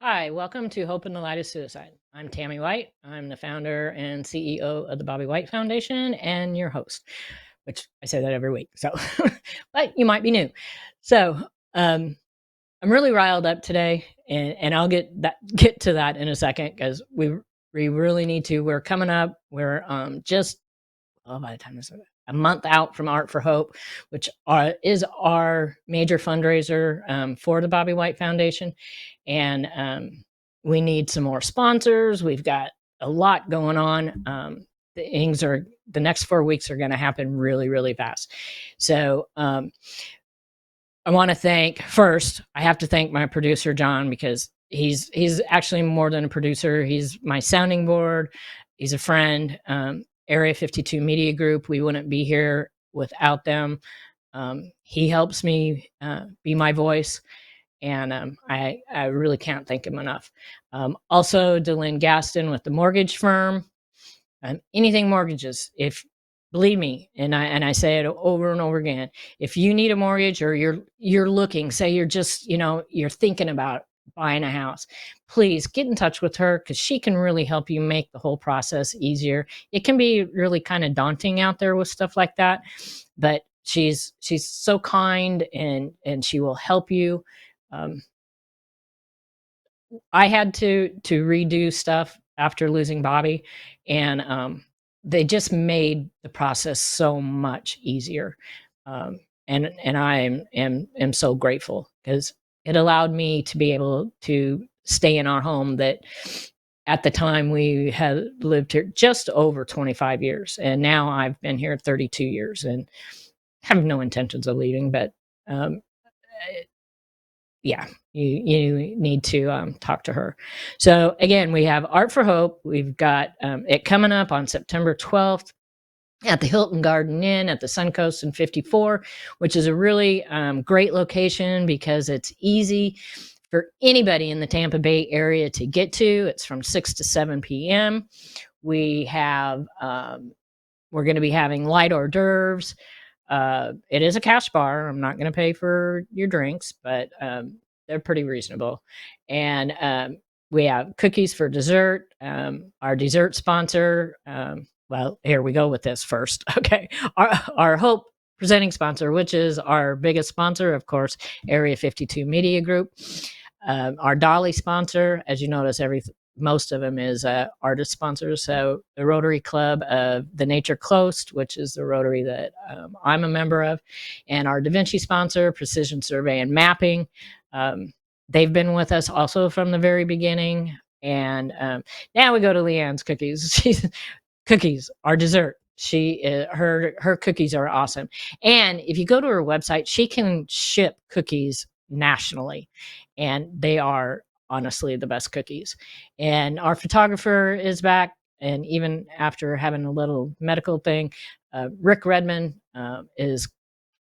Hi, welcome to Hope in the Light of Suicide. I'm Tammy White. I'm the founder and CEO of the Bobby White Foundation and your host, which I say that every week. So, but you might be new. So, I'm really riled up today, and I'll get to that in a second because we really need to. We're coming up. We're just by the time this a month out from Art for Hope, which is our major fundraiser for the Bobby White Foundation. And we need some more sponsors. We've got a lot going on. The next 4 weeks are going to happen really, really fast. So I want to I have to thank my producer, John, because he's actually more than a producer. He's my sounding board. He's a friend. Area 52 Media Group, we wouldn't be here without them. He helps me be my voice, and I really can't thank him enough. Also, DeLynn Gaston with the mortgage firm. Anything mortgages, if believe me, and I say it over and over again, if you need a mortgage or you're looking, say you're just you're thinking about buying a house, please get in touch with her because she can really help you make the whole process easier. It can be really kind of daunting out there with stuff like that, but she's so kind and she will help you. I had to redo stuff after losing Bobby, and they just made the process so much easier. And I am so grateful because it allowed me to be able to stay in our home that at the time we had lived here just over 25 years, and now I've been here 32 years and have no intentions of leaving, but yeah, you need to talk to her. So again, we have Art for Hope. We've got it coming up on September 12th at the Hilton Garden Inn at the Suncoast in 54, which is a really great location because it's easy for anybody in the Tampa Bay area to get to. It's from 6 to 7 p.m. We have we're going to be having light hors d'oeuvres. It is a cash bar. I'm not going to pay for your drinks, but they're pretty reasonable. And we have cookies for dessert. Our dessert sponsor, well, here we go with this first. Okay. Our Hope presenting sponsor, which is our biggest sponsor, of course, Area 52 Media Group. Our Dolly sponsor, as you notice, most of them is artist sponsors. So the Rotary Club of the Nature Coast, which is the Rotary that I'm a member of, and our Da Vinci sponsor, Precision Survey and Mapping. They've been with us also from the very beginning. And now we go to Leanne's cookies. Cookies, our dessert. Her cookies are awesome. And if you go to her website, she can ship cookies nationally, and they are honestly the best cookies. And our photographer is back, and even after having a little medical thing, Rick Redmond is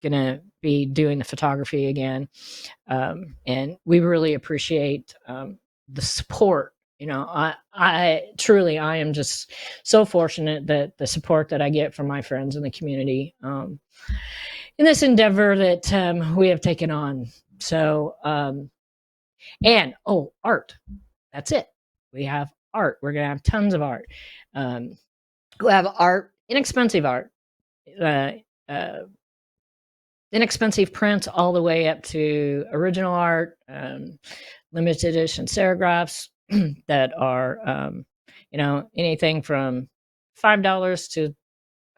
gonna be doing the photography again, and we really appreciate the support. I truly, I am just so fortunate that the support that I get from my friends in the community in this endeavor that we have taken on. So and art. That's it. We have art. We're gonna have tons of art. We have art, inexpensive art, uh, uh, inexpensive prints, all the way up to original art, limited edition serigraphs that are, anything from $5 to a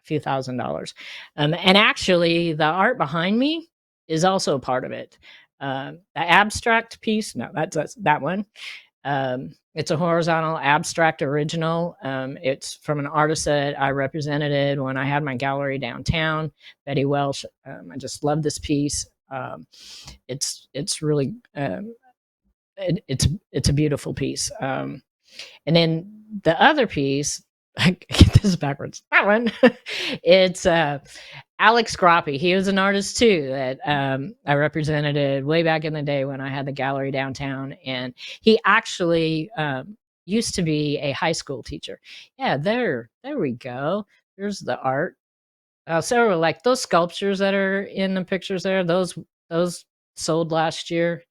few $1,000s. And actually, the art behind me is also part of it. The abstract piece, no, that's that one. It's a horizontal abstract original. It's from an artist that I represented when I had my gallery downtown, Betty Welsh. I just love this piece. It's really it's a beautiful piece. And then the other piece, I get this backwards. That one, it's Alex Groppi. He was an artist too that I represented way back in the day when I had the gallery downtown, and he actually used to be a high school teacher. Yeah, there we go. There's the art. So like those sculptures that are in the pictures there, those sold last year.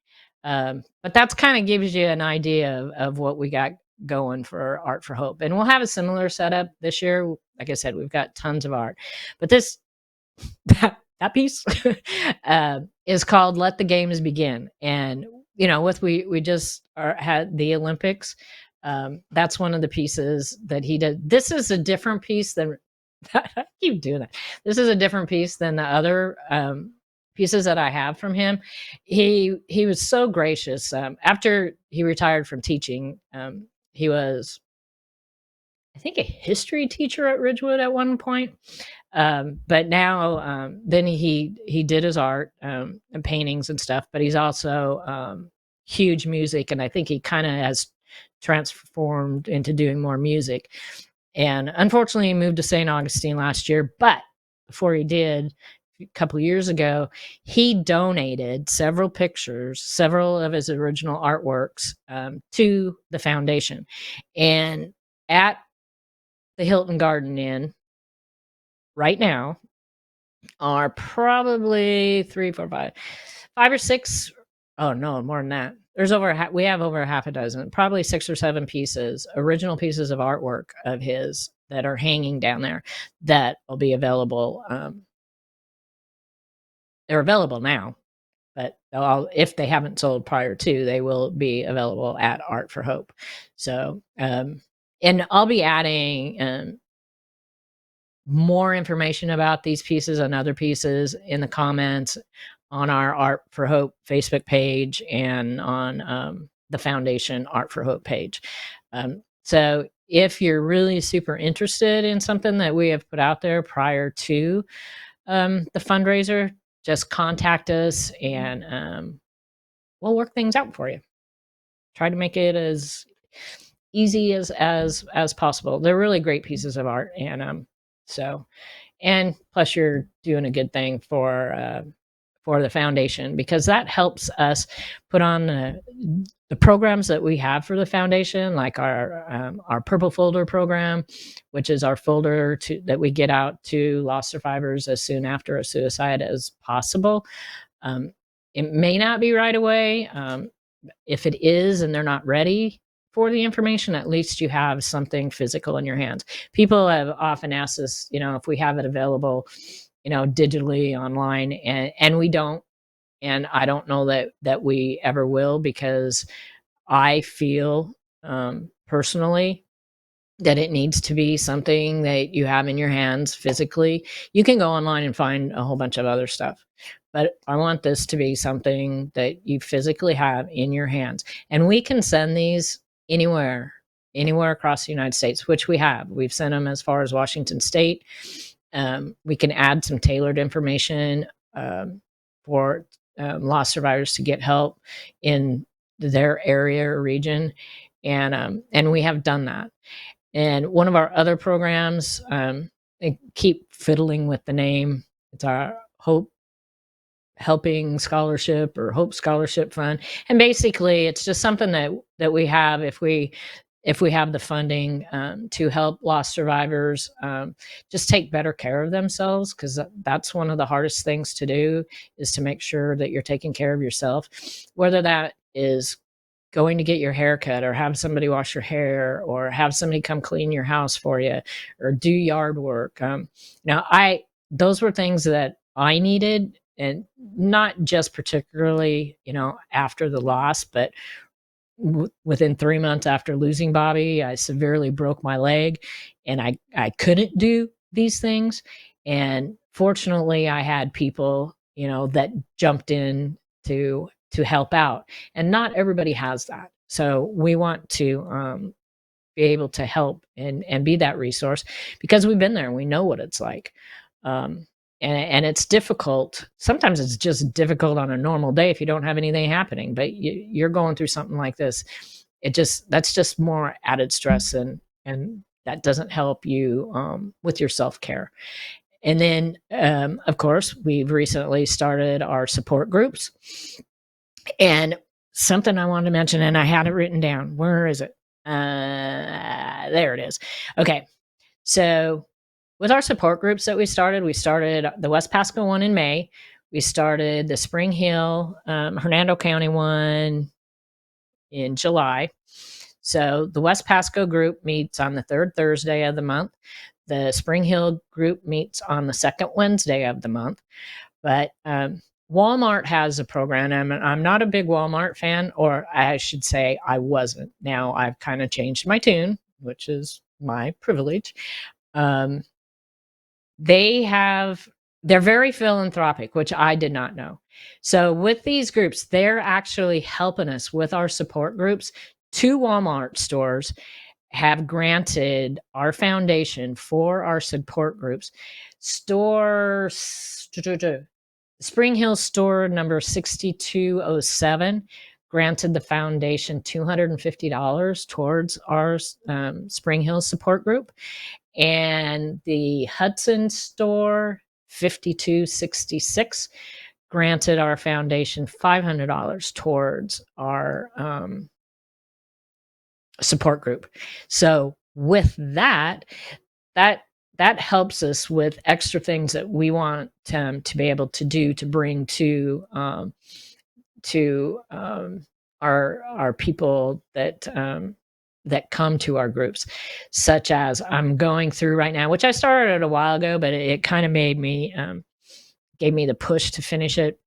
But that's kind of gives you an idea of what we got going for Art for Hope. And we'll have a similar setup this year. Like I said, we've got tons of art. But this that piece is called "Let the Games Begin," and with we just had the Olympics. That's one of the pieces that he did. This is a different piece than I keep doing that. This is a different piece than the other pieces that I have from him. He was so gracious. After he retired from teaching, he was, I think, a history teacher at Ridgewood at one point. But now, then he did his art and paintings and stuff. But he's also huge music, and I think he kind of has transformed into doing more music. And unfortunately, he moved to St. Augustine last year. But before he did, a couple of years ago, he donated several pictures, several of his original artworks to the foundation. And at the Hilton Garden Inn right now are probably 3, 4, 5, 5 or 6. Oh no, more than that. There's we have over half a dozen, probably 6 or 7 pieces, original pieces of artwork of his that are hanging down there that will be available. They're available now, but if they haven't sold prior to, they will be available at Art for Hope. So, and I'll be adding more information about these pieces and other pieces in the comments on our Art for Hope Facebook page and on the Foundation Art for Hope page. So if you're really super interested in something that we have put out there prior to the fundraiser, just contact us and we'll work things out for you. Try to make it as easy as possible. They're really great pieces of art, and and plus you're doing a good thing for the foundation, because that helps us put on the programs that we have for the foundation, like our Purple Folder program, which is our folder that we get out to lost survivors as soon after a suicide as possible. It may not be right away. If it is and they're not ready for the information, at least you have something physical in your hands. People have often asked us, if we have it available, digitally online, and we don't. And I don't know that we ever will, because I feel personally that it needs to be something that you have in your hands physically. You can go online and find a whole bunch of other stuff, but I want this to be something that you physically have in your hands. And we can send these anywhere across the United States, which we have. We've sent them as far as Washington State. We can add some tailored information for lost survivors to get help in their area or region, and we have done that. And one of our other programs, I keep fiddling with the name. It's our Hope Helping Scholarship or Hope Scholarship Fund, and basically it's just something that we have if we have the funding to help lost survivors just take better care of themselves, because that's one of the hardest things to do, is to make sure that you're taking care of yourself, whether that is going to get your hair cut, or have somebody wash your hair, or have somebody come clean your house for you, or do yard work. Those were things that I needed, and not just particularly, after the loss, but within 3 months after losing Bobby, I severely broke my leg, and I couldn't do these things. And fortunately, I had people, that jumped in to help out, and not everybody has that. So we want to be able to help and be that resource, because we've been there and we know what it's like. And it's difficult. Sometimes it's just difficult on a normal day if you don't have anything happening, but you're going through something like this. That's just more added stress, and that doesn't help you with your self-care. And then, of course, we've recently started our support groups. And something I wanted to mention, and I had it written down. Where is it? There it is. Okay. So with our support groups that we started the West Pasco one in May. We started the Spring Hill, Hernando County one in July. So the West Pasco group meets on the third Thursday of the month. The Spring Hill group meets on the second Wednesday of the month. But Walmart has a program, and I'm not a big Walmart fan, or I should say I wasn't. Now I've kind of changed my tune, which is my privilege. They're very philanthropic, which I did not know. So with these groups, they're actually helping us with our support groups. 2 Walmart stores have granted our foundation for our support groups. Spring Hill store number 6207 granted the foundation $250 towards our Spring Hill support group. And the Hudson store 5266 granted our foundation $500 towards our support group. So with that helps us with extra things that we want to be able to do to bring to our people that come to our groups, such as I'm going through right now, which I started a while ago, but it kind of gave me the push to finish it.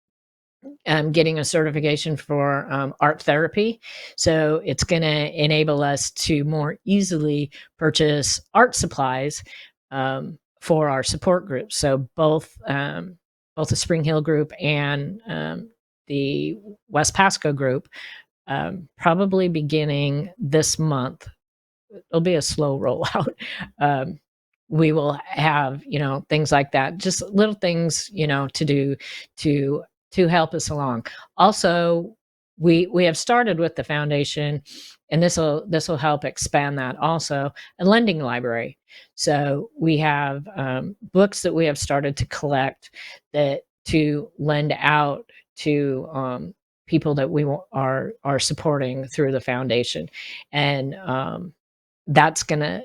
Getting a certification for art therapy. So it's going to enable us to more easily purchase art supplies for our support groups. So both the Spring Hill group and the West Pasco group, probably beginning this month. It'll be a slow rollout. We will have, things like that, just little things, to do to help us along. Also, we have started with the foundation, and this will help expand that also, a lending library. So we have books that we have started to collect that to lend out to people that we are supporting through the foundation, and that's gonna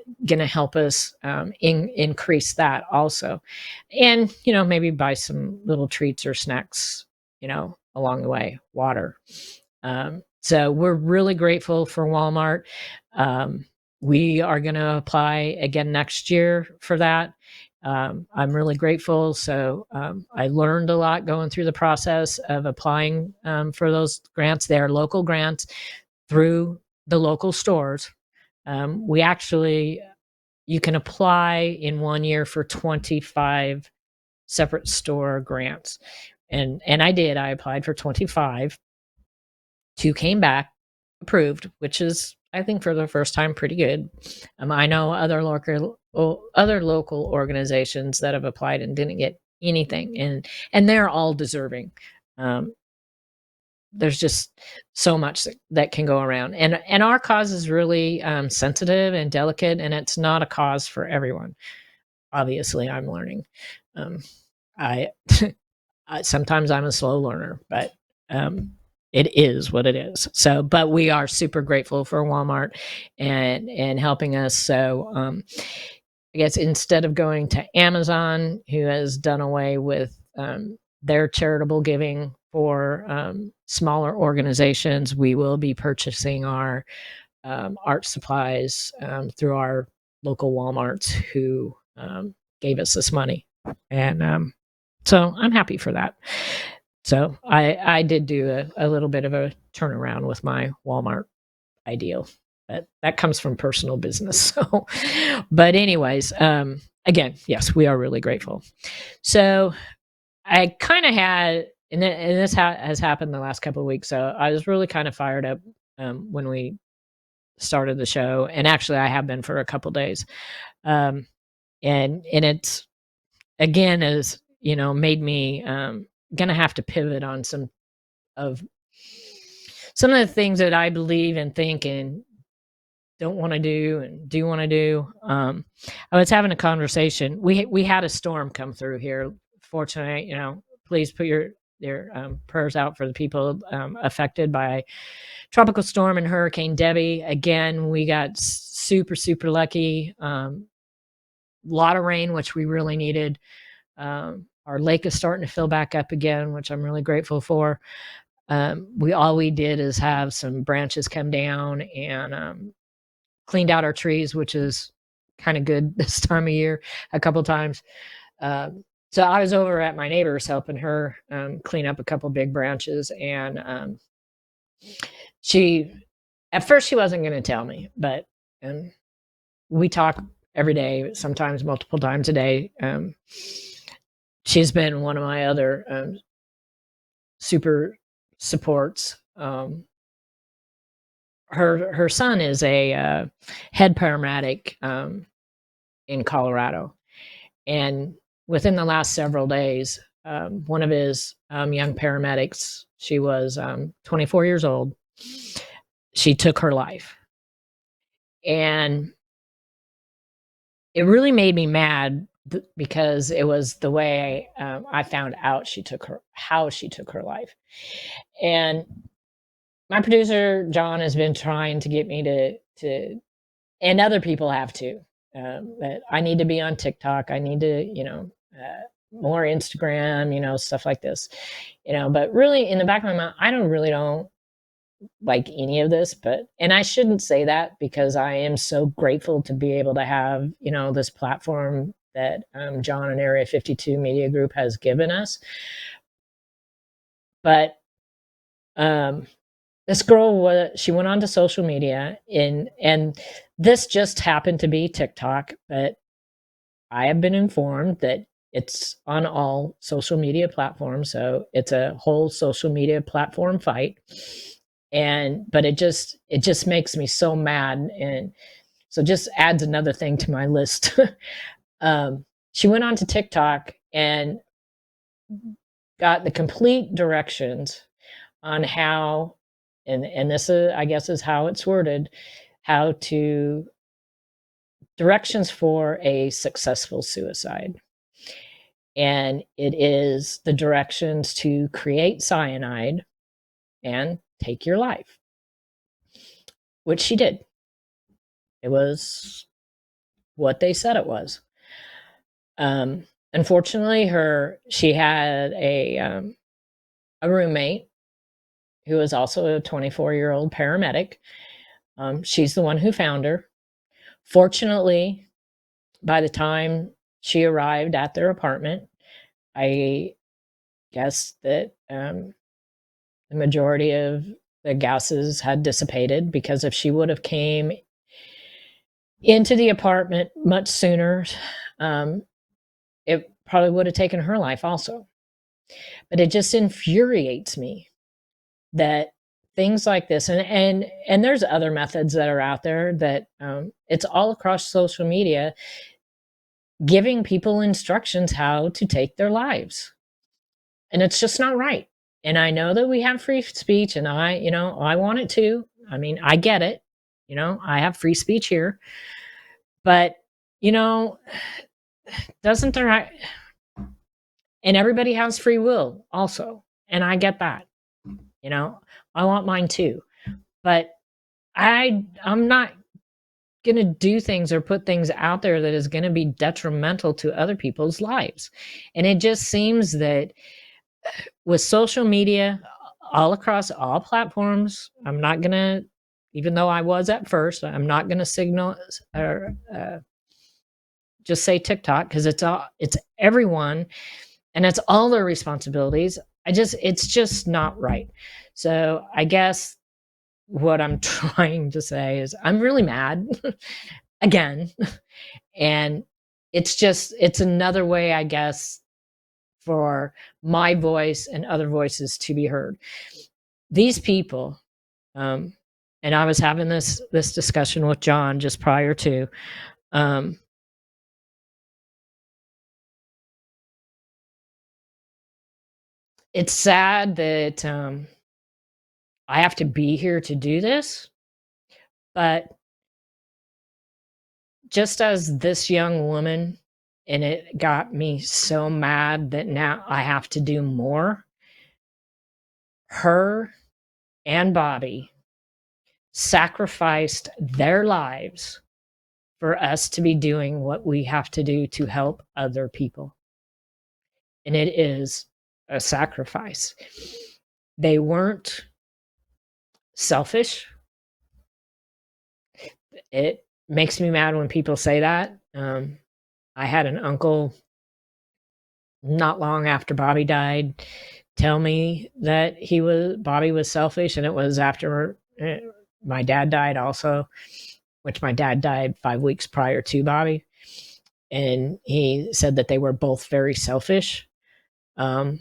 help us increase that also, and maybe buy some little treats or snacks along the way, water. So we're really grateful for Walmart. We are going to apply again next year for that. I'm really grateful. So I learned a lot going through the process of applying for those grants. They are local grants through the local stores. You can apply in 1 year for 25 separate store grants. And I applied for 25. 2 came back approved, which is, I think, for the first time, pretty good. I know other local organizations that have applied and didn't get anything, and they're all deserving. There's just so much that can go around, and our cause is really sensitive and delicate, and it's not a cause for everyone. Obviously, I'm learning. I sometimes I'm a slow learner, but it is what it is. So, but we are super grateful for Walmart and helping us. So, I guess instead of going to Amazon, who has done away with their charitable giving for smaller organizations, we will be purchasing our art supplies through our local Walmarts who gave us this money. And so I'm happy for that. So I did do a little bit of a turnaround with my Walmart ideal, but that comes from personal business. So, but anyways, again, yes, we are really grateful. So I kind of had, and this has happened the last couple of weeks. So I was really kind of fired up when we started the show, and actually I have been for a couple days. And it's, again, is, made me gonna have to pivot on some of the things that I believe and think and don't want to do and do want to do. I was having a conversation. We had a storm come through here. Fortunately, please put your prayers out for the people affected by Tropical Storm and Hurricane Debbie. Again, we got super, super lucky. Lot of rain, which we really needed. Our lake is starting to fill back up again, which I'm really grateful for. We did is have some branches come down and cleaned out our trees, which is kind of good this time of year. A couple times. So I was over at my neighbor's helping her clean up a couple big branches, and she at first she wasn't going to tell me, but we talk every day, sometimes multiple times a day. She's been one of my other super supports. Her son is a head paramedic in Colorado, and within the last several days, one of his young paramedics, she was 24 years old, she took her life, and it really made me mad because it was the way I found out how she took her life. And my producer John has been trying to get me to, and other people have too. That I need to be on TikTok. I need to, more Instagram, stuff like this, But really, in the back of my mind, I don't like any of this, and I shouldn't say that because I am so grateful to be able to have, this platform that John and Area 52 Media Group has given us. But this girl, she went on to social media, and this just happened to be TikTok, but I have been informed that it's on all social media platforms, so it's a whole social media platform fight. But it just makes me so mad, and so just adds another thing to my list. She went on to TikTok and got the complete directions on how, and this is, I guess, is how it's worded, directions for a successful suicide. And it is the directions to create cyanide and take your life, which she did. It was what they said it was. Unfortunately, she had a roommate who was also a 24-year-old paramedic. She's the one who found her. Fortunately, by the time she arrived at their apartment, I guess that the majority of the gases had dissipated, because if she would have came into the apartment much sooner, it probably would have taken her life also. But it just infuriates me that things like this, and there's other methods that are out there that it's all across social media, giving people instructions how to take their lives, and it's just not right. And I know that we have free speech, and I want it too. I mean, I get it. I have free speech here, but doesn't there? And everybody has free will also, and I get that. I want mine too, but I'm not going to do things or put things out there that is going to be detrimental to other people's lives. And it just seems that with social media all across all platforms, I'm not going to, even though I was at first, I'm not going to signal or just say TikTok, because it's everyone, and it's all their responsibilities. It's just not right. So I guess what I'm trying to say is I'm really mad again. And it's another way, I guess, for my voice and other voices to be heard. These people, and I was having this discussion with John just prior to, it's sad that I have to be here to do this, but just as this young woman, and it got me so mad that now I have to do more, her and Bobby sacrificed their lives for us to be doing what we have to do to help other people. and it is a sacrifice. They weren't selfish. It makes me mad when people say that. I had an uncle not long after Bobby died tell me that Bobby was selfish, and it was after my dad died also, which my dad died 5 weeks prior to Bobby, and he said that they were both very selfish. And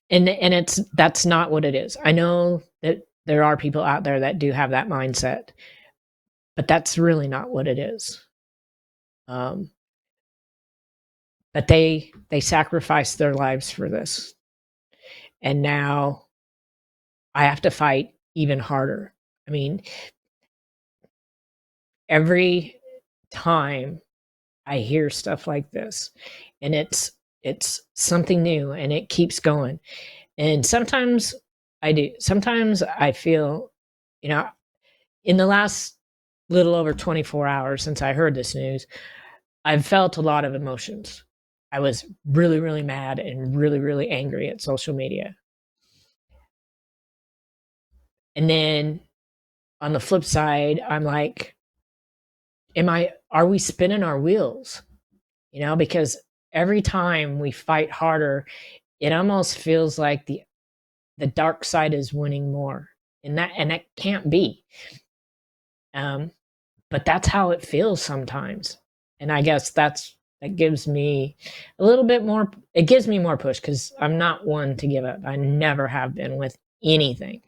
that's not what it is. I know that there are people out there that do have that mindset, but that's really not what it is. But they sacrificed their lives for this, and now I have to fight even harder. I mean, every time I hear stuff like this, and it's something new, and it keeps going. And sometimes I do. Sometimes I feel, in the last little over 24 hours since I heard this news, I've felt a lot of emotions. I was really, really mad and really, really angry at social media. And then on the flip side, I'm like, are we spinning our wheels? Because every time we fight harder, it almost feels like the dark side is winning more. And that can't be. But that's how it feels sometimes. And I guess that gives me a little bit more, it gives me more push, because I'm not one to give up. I never have been with anything.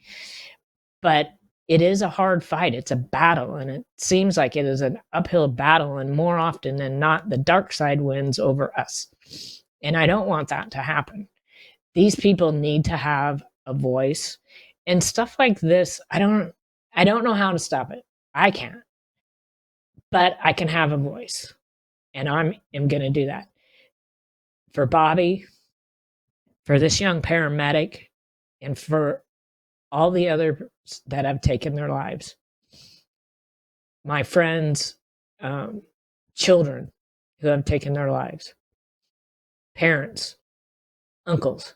But it is a hard fight. It's a battle, and it seems like it is an uphill battle, and more often than not, the dark side wins over us. And I don't want that to happen. These people need to have a voice, and stuff like this, I don't know how to stop it. I can't. But I can have a voice, and I am going to do that. For Bobby, for this young paramedic, and for all the others that have taken their lives. My friends, children who have taken their lives, parents, uncles.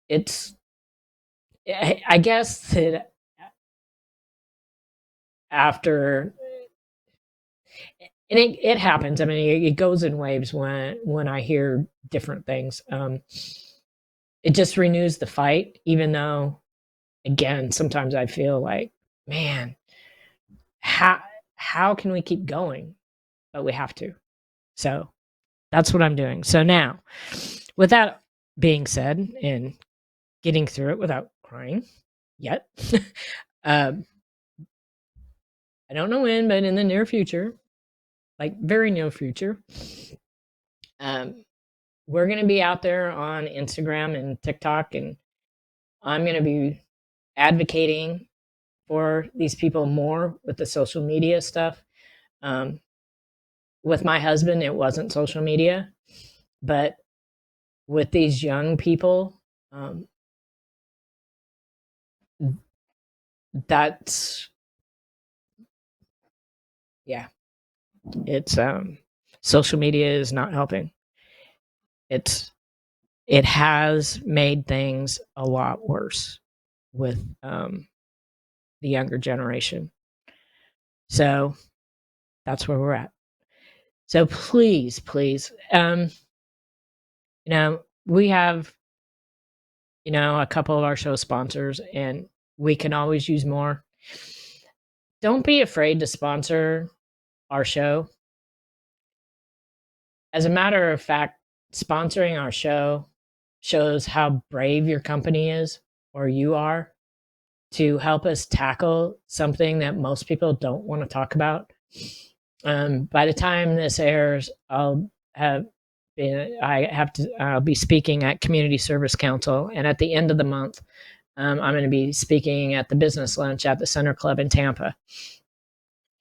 I guess that after, and it happens. I mean, it goes in waves when I hear different things. It just renews the fight, even though, again, sometimes I feel like, man, how can we keep going? But we have to. So that's what I'm doing. So now, with that being said, and getting through it without crying yet, I don't know when, but in the near future, like very near future, we're going to be out there on Instagram and TikTok, and I'm going to be advocating for these people more with the social media stuff. With my husband, it wasn't social media, but with these young people, that's, yeah, it's social media is not helping. It has made things a lot worse with the younger generation. So that's where we're at. So please, we have, a couple of our show sponsors, and we can always use more. Don't be afraid to sponsor our show. As a matter of fact, sponsoring our show shows how brave your company is, or you are, to help us tackle something that most people don't want to talk about. By the time this airs, I'll be speaking at Community Service Council, and at the end of the month, I'm going to be speaking at the business lunch at the Center Club in Tampa.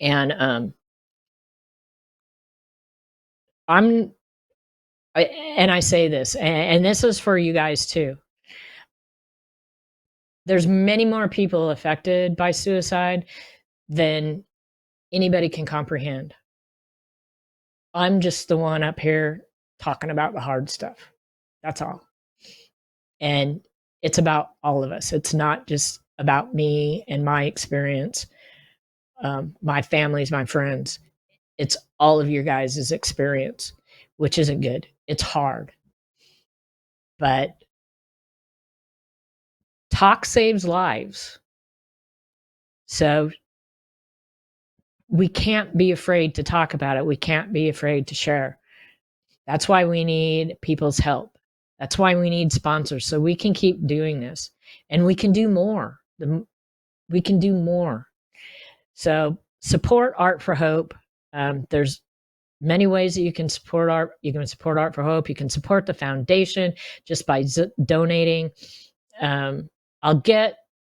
And I say this, and this is for you guys too. There's many more people affected by suicide than anybody can comprehend. I'm just the one up here talking about the hard stuff. That's all. And it's about all of us. It's not just about me and my experience, my families, my friends. It's all of your guys' experience, which isn't good. It's hard. But talk saves lives. So we can't be afraid to talk about it. We can't be afraid to share. That's why we need people's help. That's why we need sponsors, so we can keep doing this. And we can do more. We can do more. So support Art for Hope. There's many ways that you can support art. You can support Art for Hope. You can support the foundation just by donating. I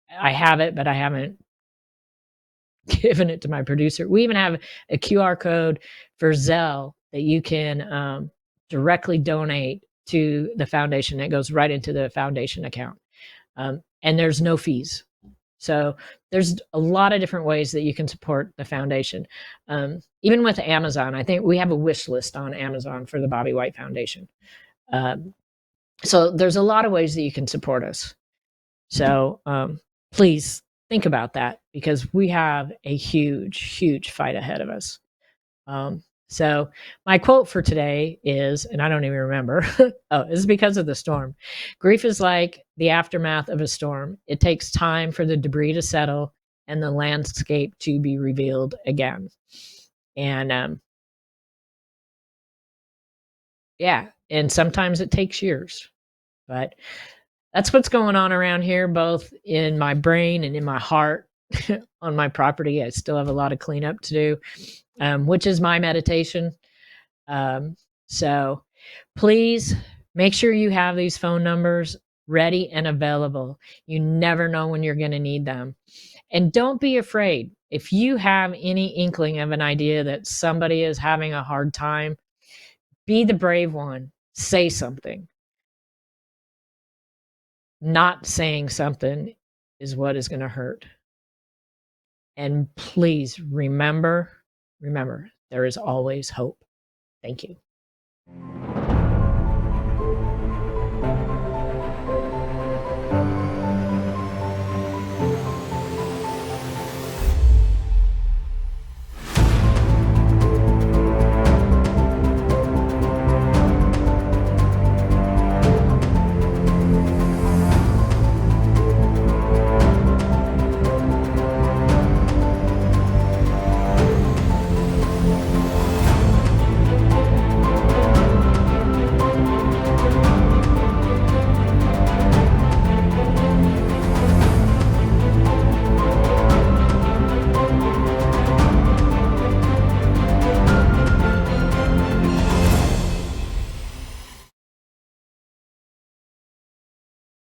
have it, but I haven't given it to my producer. We even have a QR code for Zelle that you can directly donate to the foundation. It goes right into the foundation account. And there's no fees. So there's a lot of different ways that you can support the foundation. Even with Amazon, I think we have a wish list on Amazon for the Bobby White Foundation. So there's a lot of ways that you can support us. So please think about that, because we have a huge, huge fight ahead of us. So my quote for today is, and I don't even remember, it's because of the storm. Grief is like the aftermath of a storm. It takes time for the debris to settle and the landscape to be revealed again. And yeah, and sometimes it takes years, but that's what's going on around here, both in my brain and in my heart. On my property, I still have a lot of cleanup to do, which is my meditation. So please make sure you have these phone numbers ready and available. You never know when you're going to need them. And don't be afraid. If you have any inkling of an idea that somebody is having a hard time, be the brave one. Say something. Not saying something is what is going to hurt. And please remember, there is always hope. Thank you.